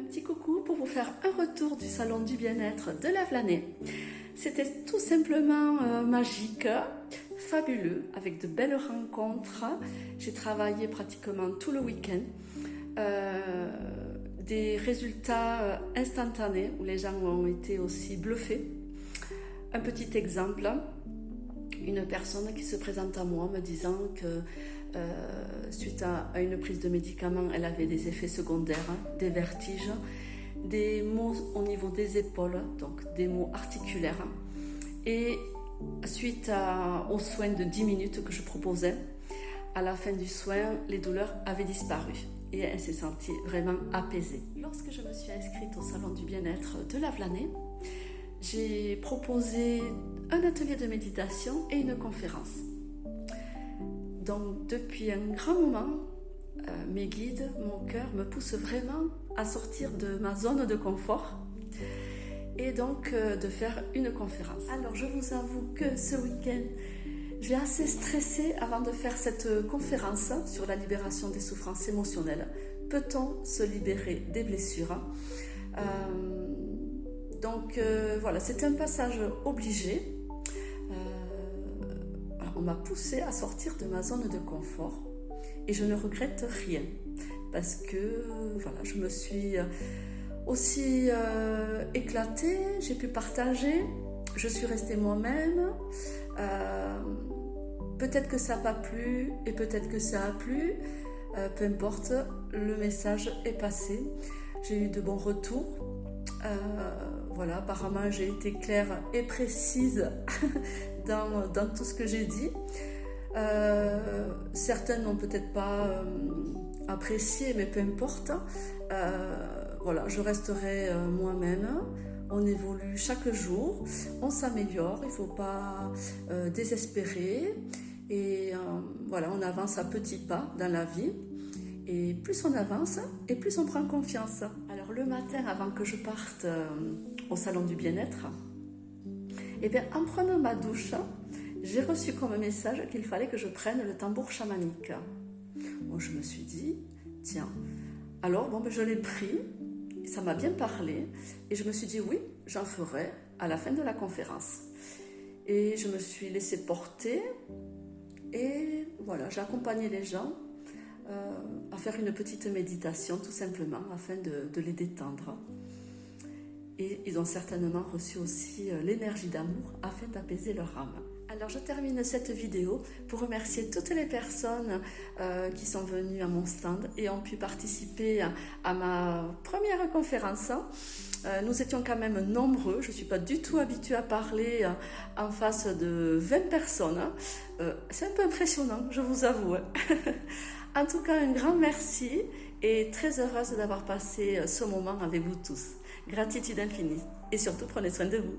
petit coucou pour vous faire un retour du salon du bien-être de Lavelanet. C'était tout simplement magique, fabuleux, avec de belles rencontres. J'ai travaillé pratiquement tout le week-end. Des résultats instantanés où les gens ont été aussi bluffés. Un petit exemple, une personne qui se présente à moi me disant que suite à une prise de médicaments, elle avait des effets secondaires, des vertiges, des maux au niveau des épaules, donc des maux articulaires. Et suite aux soins de 10 minutes que je proposais, à la fin du soin, les douleurs avaient disparu et elle s'est sentie vraiment apaisée. Lorsque je me suis inscrite au salon du bien-être de Lavelanet, j'ai proposé un atelier de méditation et une conférence. Donc depuis un grand moment, mes guides, mon cœur me pousse vraiment à sortir de ma zone de confort et donc de faire une conférence. Alors je vous avoue que ce week-end, j'ai assez stressé avant de faire cette conférence sur la libération des souffrances émotionnelles. Peut-on se libérer des blessures? Voilà, c'est un passage obligé. On m'a poussé à sortir de ma zone de confort et je ne regrette rien parce que voilà, je me suis aussi éclatée, j'ai pu partager, je suis restée moi-même. Peut-être que ça n'a pas plu et peut-être que ça a plu, peu importe, le message est passé. J'ai eu de bons retours. Voilà, apparemment j'ai été claire et précise dans tout ce que j'ai dit. Certaines n'ont peut-être pas apprécié, mais peu importe. Voilà, je resterai moi-même. On évolue chaque jour, on s'améliore, il ne faut pas désespérer. Et voilà, on avance à petits pas dans la vie. Et plus on avance, et plus on prend confiance. Alors le matin, avant que je parte au salon du bien-être, eh bien, en prenant ma douche, j'ai reçu comme message qu'il fallait que je prenne le tambour chamanique. Bon, je me suis dit, tiens, alors je l'ai pris, et ça m'a bien parlé, et je me suis dit oui, j'en ferai à la fin de la conférence. Et je me suis laissée porter, et voilà, j'ai accompagné les gens à faire une petite méditation tout simplement afin de les détendre. Et ils ont certainement reçu aussi l'énergie d'amour afin d'apaiser leur âme. Alors je termine cette vidéo pour remercier toutes les personnes qui sont venues à mon stand et ont pu participer à ma première conférence. Nous étions quand même nombreux, je ne suis pas du tout habituée à parler en face de 20 personnes. C'est un peu impressionnant, je vous avoue. En tout cas, un grand merci et très heureuse d'avoir passé ce moment avec vous tous. Gratitude infinie et surtout prenez soin de vous.